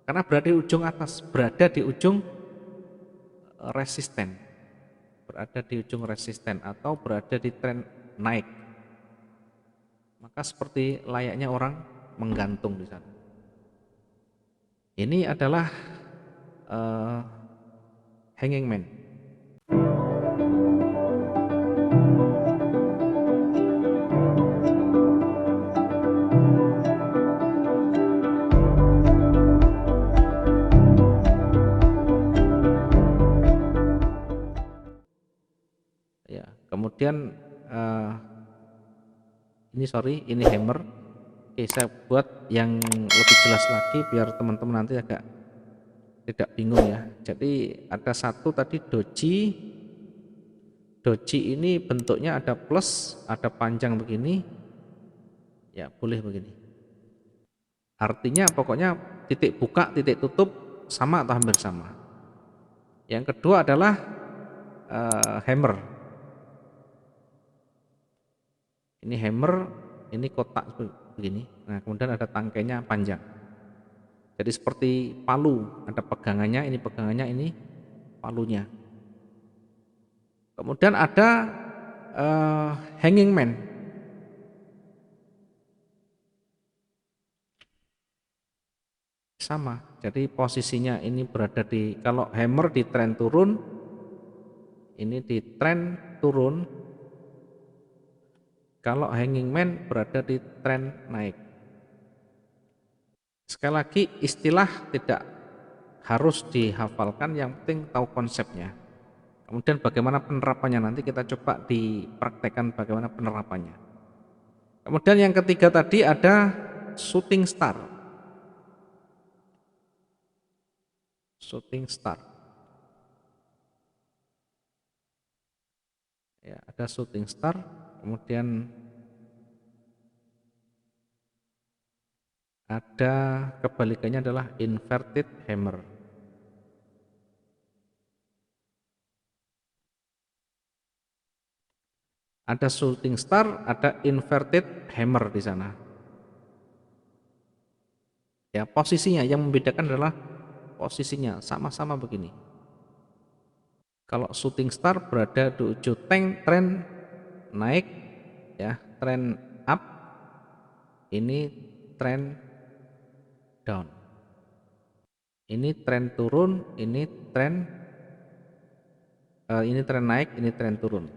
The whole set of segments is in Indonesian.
Karena berada di ujung atas, berada di ujung resisten, berada di ujung resisten atau berada di tren naik. Maka seperti layaknya orang menggantung di sana. Ini adalah uh, hanging man. Ya, kemudian ini hammer. Oke, saya buat yang lebih jelas lagi biar teman-teman nanti agak tidak bingung ya. Jadi ada satu tadi doji. Doji ini bentuknya ada plus, ada panjang begini. Ya, boleh begini. Artinya pokoknya titik buka, titik tutup sama atau hampir sama. Yang kedua adalah hammer. Ini hammer, ini kotak begini. Nah, kemudian ada tangkainya panjang. Jadi seperti palu, ada pegangannya, ini palunya. Kemudian ada hanging man. Sama. Jadi posisinya ini berada di, kalau hammer di tren turun, ini di tren turun. Kalau hanging man berada di tren naik. Sekali lagi istilah tidak harus dihafalkan, yang penting tahu konsepnya. Kemudian bagaimana penerapannya, nanti kita coba dipraktekkan bagaimana penerapannya. Kemudian yang ketiga tadi ada shooting star. Shooting star. Ya, ada shooting star, kemudian ada kebalikannya adalah inverted hammer. Ada shooting star, ada inverted hammer di sana. Ya, posisinya yang membedakan adalah posisinya sama-sama begini. Kalau shooting star berada di ujung tren naik, ya, tren up, ini tren down. Ini tren turun, ini tren naik, ini tren turun.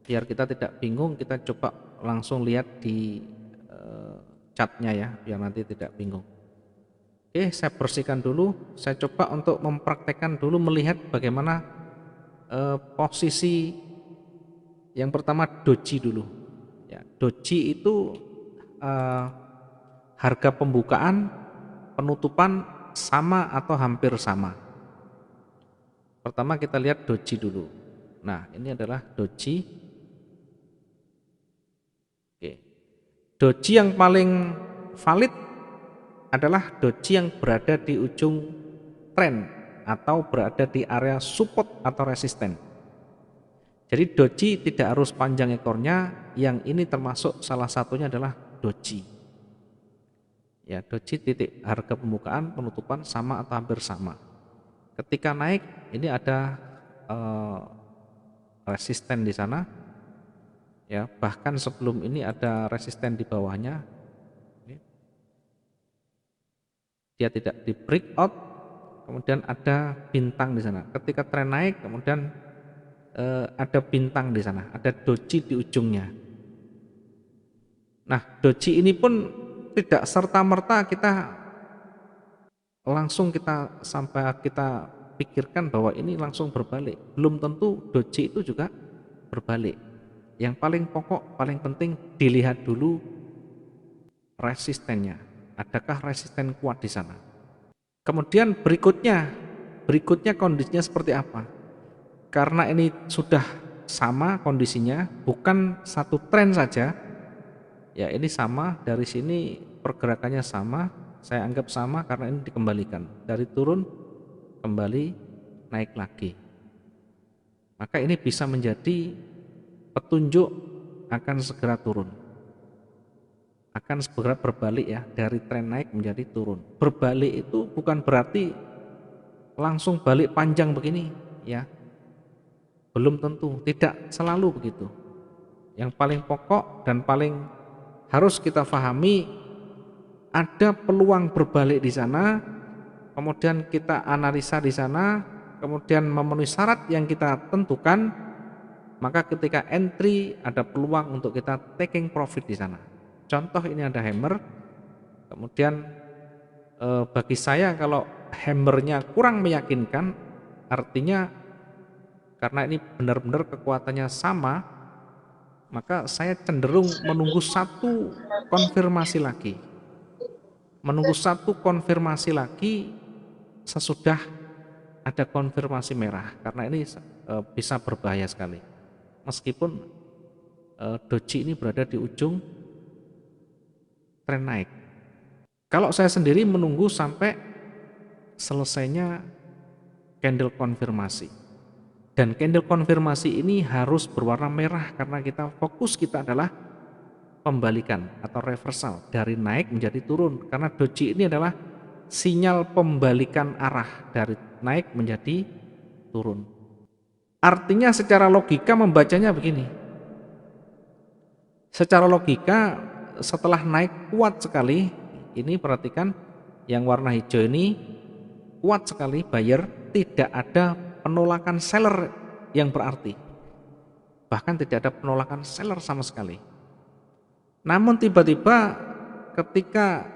Biar kita tidak bingung, kita coba langsung lihat di chartnya ya, biar nanti tidak bingung. Oke, saya bersihkan dulu. Saya coba untuk mempraktekkan dulu, melihat bagaimana posisi yang pertama doji dulu. Ya, doji itu harga pembukaan, penutupan sama atau hampir sama. Pertama kita lihat doji dulu. Nah, ini adalah doji. Oke. Doji yang paling valid adalah doji yang berada di ujung tren atau berada di area support atau resisten. Jadi doji tidak harus panjang ekornya, yang ini termasuk salah satunya adalah doji. Ya, doji titik harga pembukaan, penutupan sama atau hampir sama. Ketika naik ini ada resisten di sana. Ya, bahkan sebelum ini ada resisten di bawahnya. Dia tidak di breakout, kemudian ada bintang di sana. Ketika tren naik, kemudian ada bintang di sana, ada doji di ujungnya. Nah, doji ini pun tidak serta-merta kita langsung sampai kita pikirkan bahwa ini langsung berbalik. Belum tentu doji itu juga berbalik. Yang paling pokok, paling penting dilihat dulu resistennya. Adakah resisten kuat di sana? Kemudian berikutnya kondisinya seperti apa? Karena ini sudah sama kondisinya, bukan satu tren saja. Ya, ini sama, dari sini pergerakannya sama, saya anggap sama karena ini dikembalikan. Dari turun kembali naik lagi. Maka ini bisa menjadi petunjuk akan segera turun. akan segera berbalik ya, dari tren naik menjadi turun. Berbalik itu bukan berarti langsung balik panjang begini ya, belum tentu, tidak selalu begitu. Yang paling pokok dan paling harus kita pahami, ada peluang berbalik di sana, kemudian kita analisa di sana, kemudian memenuhi syarat yang kita tentukan, maka ketika entry ada peluang untuk kita taking profit di sana. Contoh ini ada hammer, kemudian bagi saya kalau hammernya kurang meyakinkan, artinya karena ini benar-benar kekuatannya sama, maka saya cenderung menunggu satu konfirmasi lagi. Menunggu satu konfirmasi lagi sesudah ada konfirmasi merah, karena ini bisa berbahaya sekali. Meskipun doji ini berada di ujung tren naik. Kalau saya sendiri menunggu sampai selesainya candle konfirmasi. Dan candle konfirmasi ini harus berwarna merah karena fokus kita adalah pembalikan atau reversal dari naik menjadi turun, karena doji ini adalah sinyal pembalikan arah dari naik menjadi turun. Artinya secara logika membacanya begini. Secara logika setelah naik kuat sekali, ini perhatikan yang warna hijau ini kuat sekali buyer, tidak ada penolakan seller yang berarti. Bahkan tidak ada penolakan seller sama sekali. Namun tiba-tiba ketika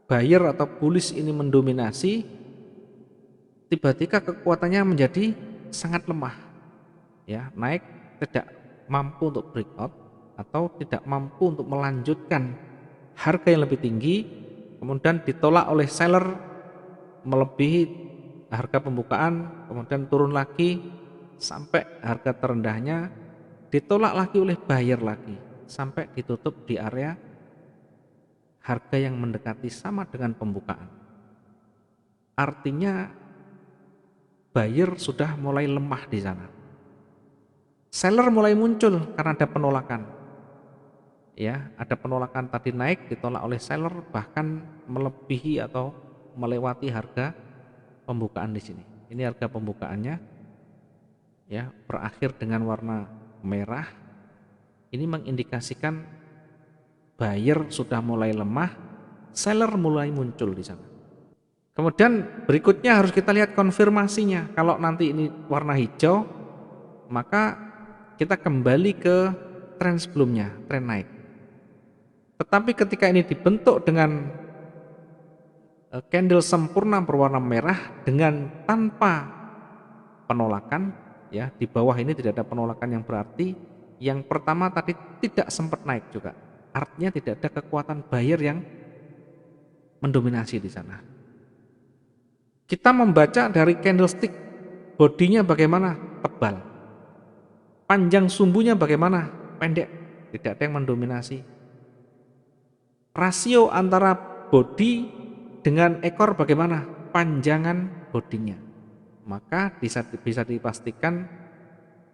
buyer atau bullish ini mendominasi, tiba-tiba kekuatannya menjadi sangat lemah. Ya, naik tidak mampu untuk breakout atau tidak mampu untuk melanjutkan harga yang lebih tinggi, kemudian ditolak oleh seller melebihi harga pembukaan, kemudian turun lagi sampai harga terendahnya, ditolak lagi oleh buyer lagi sampai ditutup di area harga yang mendekati sama dengan pembukaan. Artinya buyer sudah mulai lemah di sana. Seller mulai muncul karena ada penolakan. Ya, ada penolakan tadi naik ditolak oleh seller bahkan melebihi atau melewati harga pembukaan di sini. Ini harga pembukaannya ya, berakhir dengan warna merah. Ini mengindikasikan buyer sudah mulai lemah, seller mulai muncul di sana. Kemudian berikutnya harus kita lihat konfirmasinya. Kalau nanti ini warna hijau, maka kita kembali ke tren sebelumnya, tren naik. Tetapi ketika ini dibentuk dengan candle sempurna berwarna merah dengan tanpa penolakan, ya, di bawah ini tidak ada penolakan yang berarti. Yang pertama tadi tidak sempat naik juga, artinya tidak ada kekuatan buyer yang mendominasi di sana. Kita membaca dari candlestick, bodinya bagaimana? Tebal. Panjang sumbunya bagaimana? Pendek, tidak ada yang mendominasi. Rasio antara body dengan ekor bagaimana? Panjangan bodinya. Maka bisa dipastikan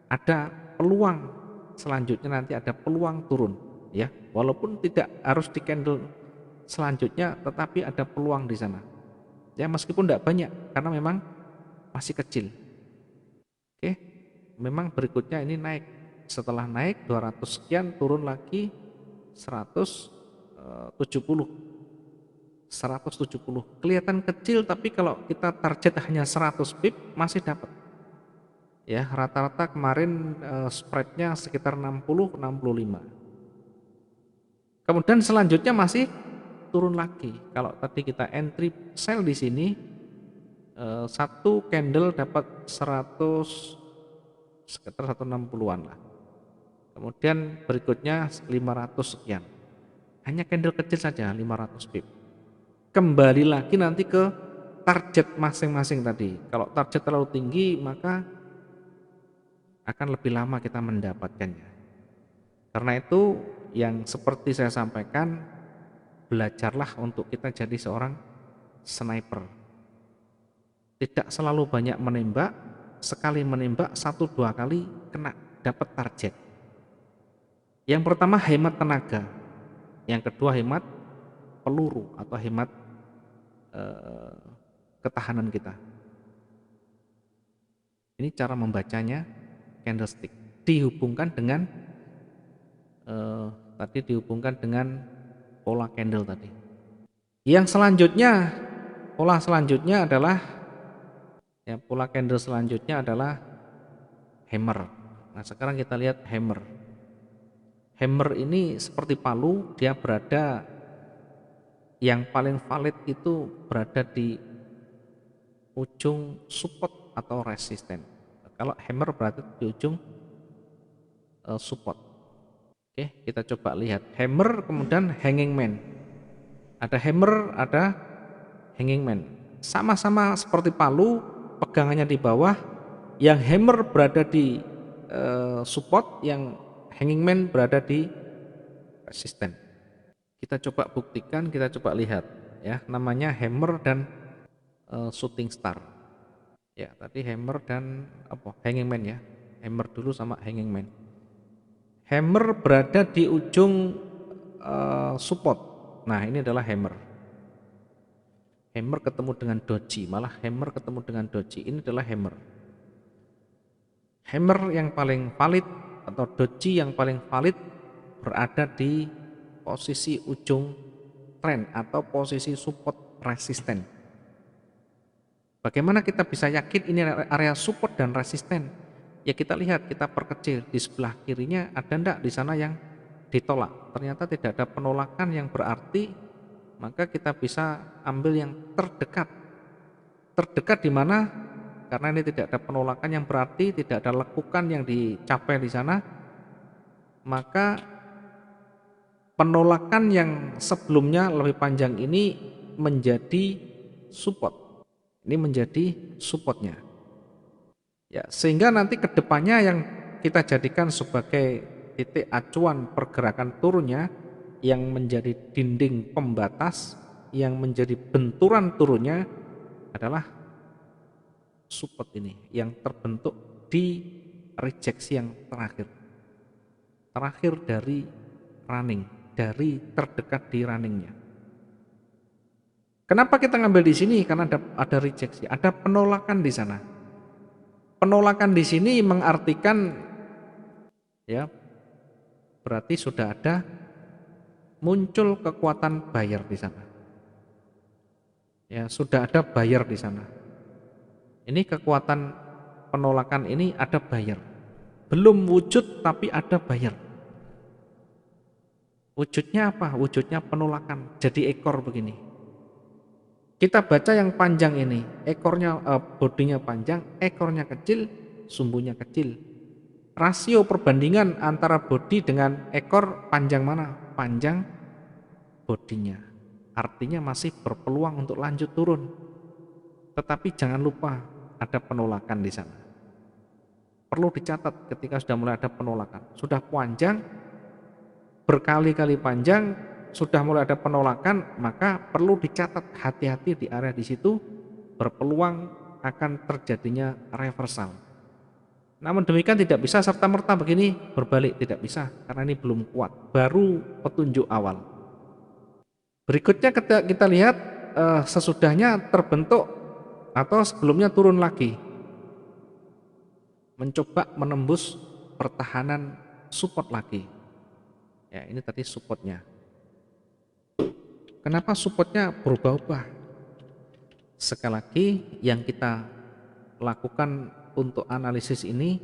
ada peluang selanjutnya, nanti ada peluang turun ya, walaupun tidak harus di candle selanjutnya, tetapi ada peluang di sana ya, meskipun tidak banyak karena memang masih kecil. Oke, memang berikutnya ini naik, setelah naik 200 sekian turun lagi 170 kelihatan kecil, tapi kalau kita target hanya 100 pip masih dapat ya, rata-rata kemarin spreadnya sekitar 60-65. Kemudian selanjutnya masih turun lagi. Kalau tadi kita entry sell di sini, satu candle dapat 100, sekitar 160-an lah. Kemudian berikutnya 500 sekian. Hanya candle kecil saja 500 pip. Kembali lagi nanti ke target masing-masing tadi. Kalau target terlalu tinggi maka akan lebih lama kita mendapatkannya. Karena itu yang seperti saya sampaikan, belajarlah untuk kita jadi seorang sniper. Tidak selalu banyak menembak, sekali menembak 1-2 kali kena dapat target. Yang pertama hemat tenaga. Yang kedua hemat peluru atau hemat eh, ketahanan kita. Ini cara membacanya candlestick. Dihubungkan dengan tadi dihubungkan dengan pola candle tadi. Yang selanjutnya, pola selanjutnya adalah pola candle selanjutnya adalah hammer. Nah, sekarang kita lihat hammer. Hammer ini seperti palu, dia berada yang paling valid itu berada di ujung support atau resisten. Kalau hammer berarti di ujung support. Oke, kita coba lihat hammer kemudian hanging man. Ada hammer, ada hanging man. Sama-sama seperti palu, pegangannya di bawah. Yang hammer berada di support, yang hanging man berada di resisten. Kita coba buktikan, kita coba lihat ya, namanya hammer dan shooting star. Ya, tadi hammer dan hanging man ya. Hammer dulu sama hanging man. Hammer berada di ujung support. Nah, ini adalah hammer. Hammer ketemu dengan doji, malah hammer ketemu dengan doji. Ini adalah hammer. Hammer yang paling valid atau doji yang paling valid berada di posisi ujung tren atau posisi support resisten. Bagaimana kita bisa yakin ini area support dan resisten? Ya kita lihat, kita perkecil di sebelah kirinya ada enggak di sana yang ditolak. Ternyata tidak ada penolakan yang berarti, maka kita bisa ambil yang terdekat. Terdekat di mana? Karena ini tidak ada penolakan yang berarti, tidak ada lekukan yang dicapai di sana, maka penolakan yang sebelumnya lebih panjang ini menjadi support. Ini menjadi supportnya. Ya, sehingga nanti kedepannya yang kita jadikan sebagai titik acuan pergerakan turunnya, yang menjadi dinding pembatas, yang menjadi benturan turunnya adalah support ini yang terbentuk di rejeksi yang terakhir dari running, dari terdekat di runningnya. Kenapa kita ngambil di sini? Karena ada rejeksi, ada penolakan di sana. Penolakan di sini mengartikan ya berarti sudah ada muncul kekuatan buyer di sana. Ya, sudah ada buyer di sana. Ini kekuatan penolakan ini ada buyer. Belum wujud tapi ada buyer. Wujudnya apa? Wujudnya penolakan. Jadi ekor begini. Kita baca yang panjang ini, ekornya bodinya panjang, ekornya kecil, sumbunya kecil. Rasio perbandingan antara bodi dengan ekor panjang mana? Panjang bodinya. Artinya masih berpeluang untuk lanjut turun. Tetapi jangan lupa ada penolakan di sana. Perlu dicatat ketika sudah mulai ada penolakan. Sudah panjang, berkali-kali panjang, sudah mulai ada penolakan, maka perlu dicatat hati-hati di area di situ berpeluang akan terjadinya reversal. Namun demikian tidak bisa serta-merta begini berbalik, tidak bisa karena ini belum kuat, baru petunjuk awal. Berikutnya kita lihat sesudahnya terbentuk atau sebelumnya turun lagi, mencoba menembus pertahanan support lagi. Ya, ini tadi supportnya. Kenapa supportnya berubah-ubah? Sekali lagi yang kita lakukan untuk analisis ini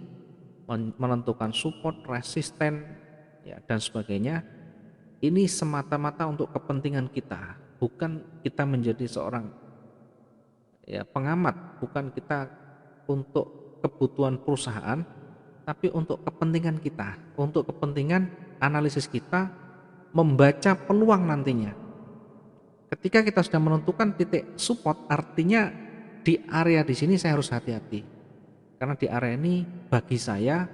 menentukan support, resisten, ya, dan sebagainya. Ini semata-mata untuk kepentingan kita, bukan kita menjadi seorang ya pengamat, bukan kita untuk kebutuhan perusahaan, tapi untuk kepentingan kita, untuk kepentingan analisis kita membaca peluang nantinya. Ketika kita sudah menentukan titik support, artinya di area di sini saya harus hati-hati. Karena di area ini bagi saya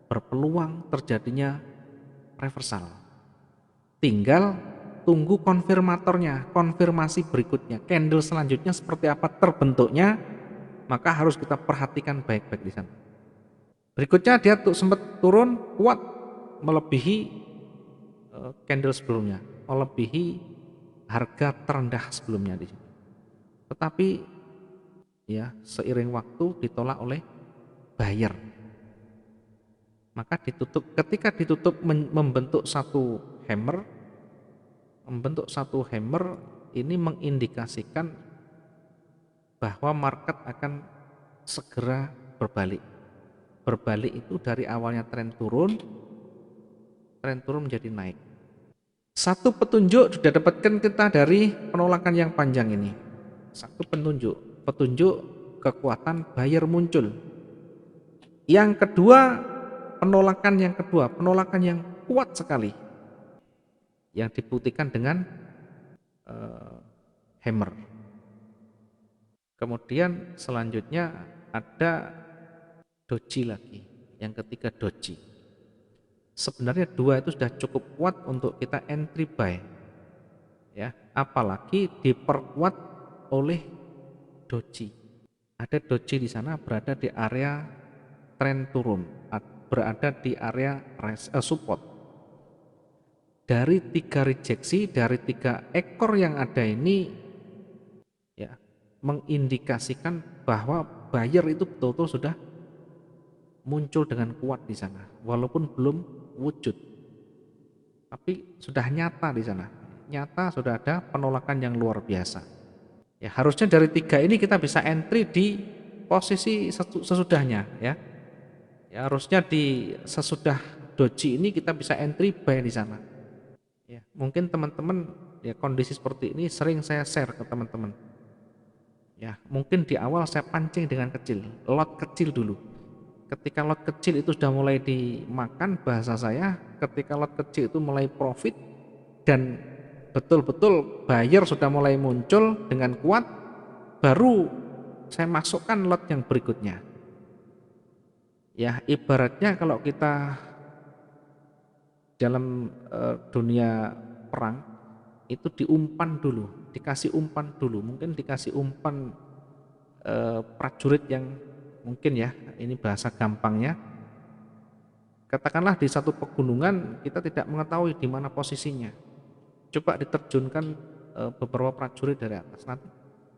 berpeluang terjadinya reversal. Tinggal tunggu konfirmatornya, konfirmasi berikutnya, candle selanjutnya seperti apa terbentuknya, maka harus kita perhatikan baik-baik di sana. Berikutnya dia sempat turun kuat melebihi candle sebelumnya, melebihi harga terendah sebelumnya di situ. Tetapi ya seiring waktu ditolak oleh buyer. Maka ketika ditutup membentuk satu hammer ini mengindikasikan bahwa market akan segera berbalik. Berbalik itu dari awalnya tren turun menjadi naik. Satu petunjuk sudah dapatkan kita dari penolakan yang panjang ini. Satu petunjuk kekuatan buyer muncul. Yang kedua, penolakan yang kuat sekali, yang dibuktikan dengan hammer. Kemudian selanjutnya ada doji lagi, yang ketiga doji. Sebenarnya dua itu sudah cukup kuat untuk kita entry buy, ya, apalagi diperkuat oleh doji. Ada doji di sana berada di area tren turun, berada di area support. Dari 3 rejeksi, dari 3 ekor yang ada ini, ya, mengindikasikan bahwa buyer itu betul-betul sudah muncul dengan kuat di sana, walaupun belum wujud, tapi sudah nyata di sana. Nyata sudah ada penolakan yang luar biasa. Ya, harusnya dari 3 ini kita bisa entry di posisi sesudahnya, ya. Ya, harusnya di sesudah doji ini kita bisa entry buy di sana. Ya, mungkin teman-teman ya kondisi seperti ini sering saya share ke teman-teman. Ya, mungkin di awal saya pancing dengan kecil, lot kecil dulu. Ketika lot kecil itu sudah mulai dimakan, bahasa saya, ketika lot kecil itu mulai profit dan betul-betul buyer sudah mulai muncul dengan kuat, baru saya masukkan lot yang berikutnya. Ya, ibaratnya kalau kita dalam dunia perang itu diumpan dulu, dikasih umpan dulu, mungkin dikasih umpan prajurit yang mungkin ya, ini bahasa gampangnya, katakanlah di satu pegunungan kita tidak mengetahui di mana posisinya, coba diterjunkan beberapa prajurit dari atas, nanti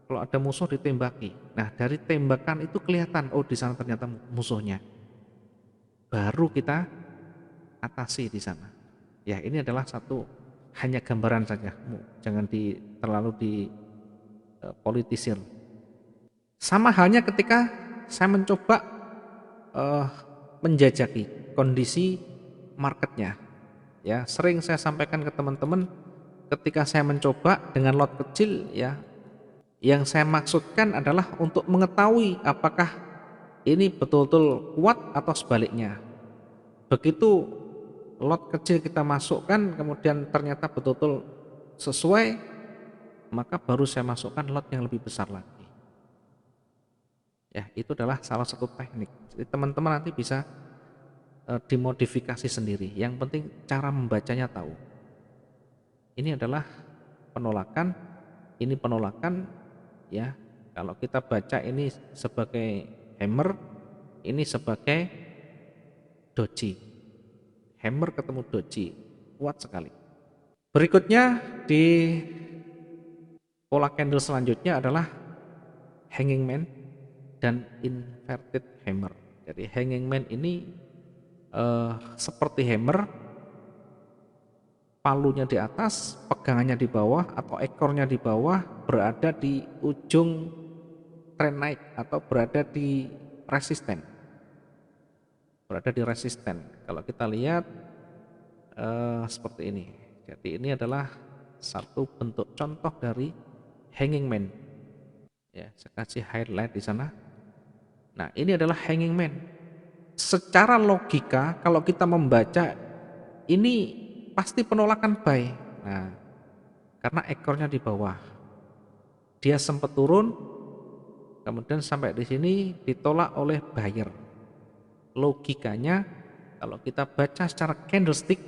kalau ada musuh ditembaki, nah dari tembakan itu kelihatan, oh di sana ternyata musuhnya, baru kita atasi di sana. Ya, ini adalah satu hanya gambaran saja, jangan terlalu dipolitisir. Sama halnya ketika saya mencoba menjajaki kondisi marketnya. Ya, sering saya sampaikan ke teman-teman, ketika saya mencoba dengan lot kecil, ya, yang saya maksudkan adalah untuk mengetahui apakah ini betul-betul kuat atau sebaliknya. Begitu lot kecil kita masukkan, kemudian ternyata betul-betul sesuai, maka baru saya masukkan lot yang lebih besar lagi. Ya, itu adalah salah satu teknik. Jadi teman-teman nanti bisa dimodifikasi sendiri. Yang penting cara membacanya tahu. Ini adalah penolakan, ini penolakan, ya. Kalau kita baca ini sebagai hammer, ini sebagai doji. Hammer ketemu doji, kuat sekali. Berikutnya di pola candle selanjutnya adalah hanging man dan inverted hammer. Jadi hanging man ini seperti hammer, palunya di atas, pegangannya di bawah atau ekornya di bawah, berada di ujung tren naik atau berada di resisten. Berada di resisten. Kalau kita lihat seperti ini. Jadi ini adalah satu bentuk contoh dari hanging man. Ya, saya kasih highlight di sana. Nah, ini adalah hanging man. Secara logika kalau kita membaca ini pasti penolakan buy. Nah, karena ekornya di bawah. Dia sempat turun, kemudian sampai di sini ditolak oleh buyer. Logikanya kalau kita baca secara candlestick,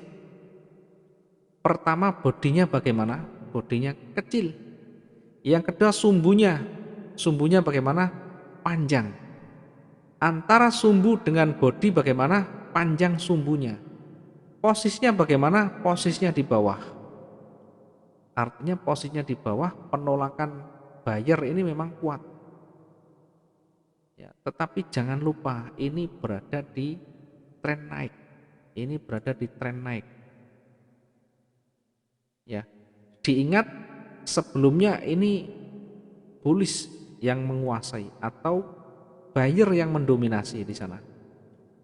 pertama bodinya bagaimana? Bodinya kecil. Yang kedua sumbunya bagaimana? Panjang. Antara sumbu dengan bodi bagaimana? Panjang sumbunya. Posisinya bagaimana? Posisinya di bawah. Artinya posisinya di bawah, penolakan buyer ini memang kuat. Ya, tetapi jangan lupa ini berada di tren naik. Ini berada di tren naik. Ya. Diingat sebelumnya ini bullish yang menguasai atau buyer yang mendominasi di sana.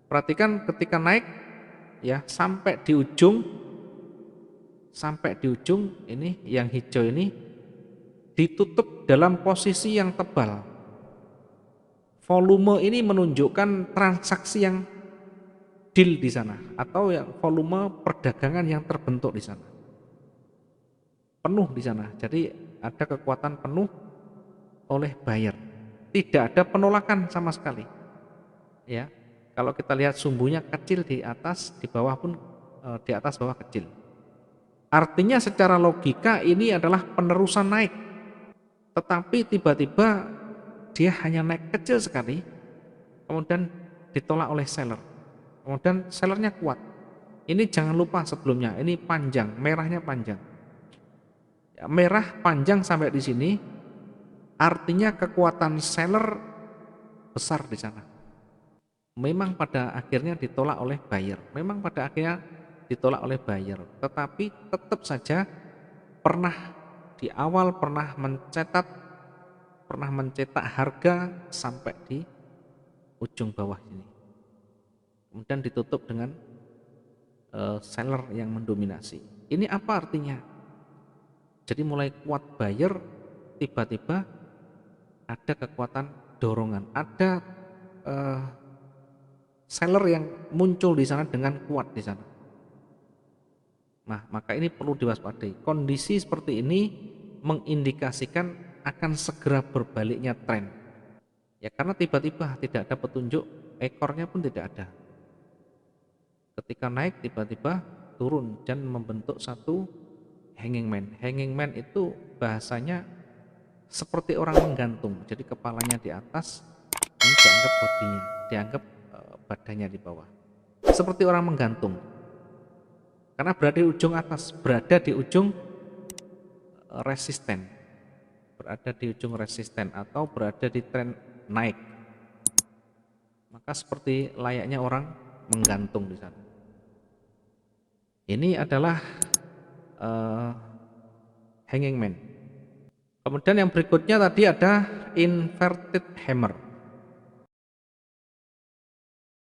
Perhatikan ketika naik ya sampai di ujung ini yang hijau ini ditutup dalam posisi yang tebal. Volume ini menunjukkan transaksi yang deal di sana atau yang volume perdagangan yang terbentuk di sana. Penuh di sana. Jadi ada kekuatan penuh oleh buyer. Tidak ada penolakan sama sekali. Ya. Kalau kita lihat sumbunya kecil di atas, di bawah pun di atas bawah kecil. Artinya secara logika ini adalah penerusan naik. Tetapi tiba-tiba dia hanya naik kecil sekali, kemudian ditolak oleh seller. Kemudian sellernya kuat. Ini jangan lupa sebelumnya, ini panjang, merahnya panjang. Ya, merah panjang sampai di sini, artinya kekuatan seller besar di sana. Memang pada akhirnya ditolak oleh buyer. Memang pada akhirnya ditolak oleh buyer. Tetapi tetap saja pernah di awal pernah mencetak harga sampai di ujung bawah ini. Kemudian ditutup dengan seller yang mendominasi. Ini apa artinya? Jadi mulai kuat buyer, tiba-tiba ada kekuatan dorongan, ada seller yang muncul di sana dengan kuat di sana. Nah, maka ini perlu diwaspadai. Kondisi seperti ini mengindikasikan akan segera berbaliknya tren. Ya karena tiba-tiba tidak ada petunjuk, ekornya pun tidak ada. Ketika naik tiba-tiba turun dan membentuk satu hanging man. Hanging man itu bahasanya seperti orang menggantung. Jadi kepalanya di atas, ini dianggap bodinya, dianggap badannya di bawah. Seperti orang menggantung. Karena berada di ujung atas, berada di ujung resisten. Berada di ujung resisten atau berada di tren naik. Maka seperti layaknya orang menggantung di sana. Ini adalah hanging man. Kemudian yang berikutnya tadi ada inverted hammer.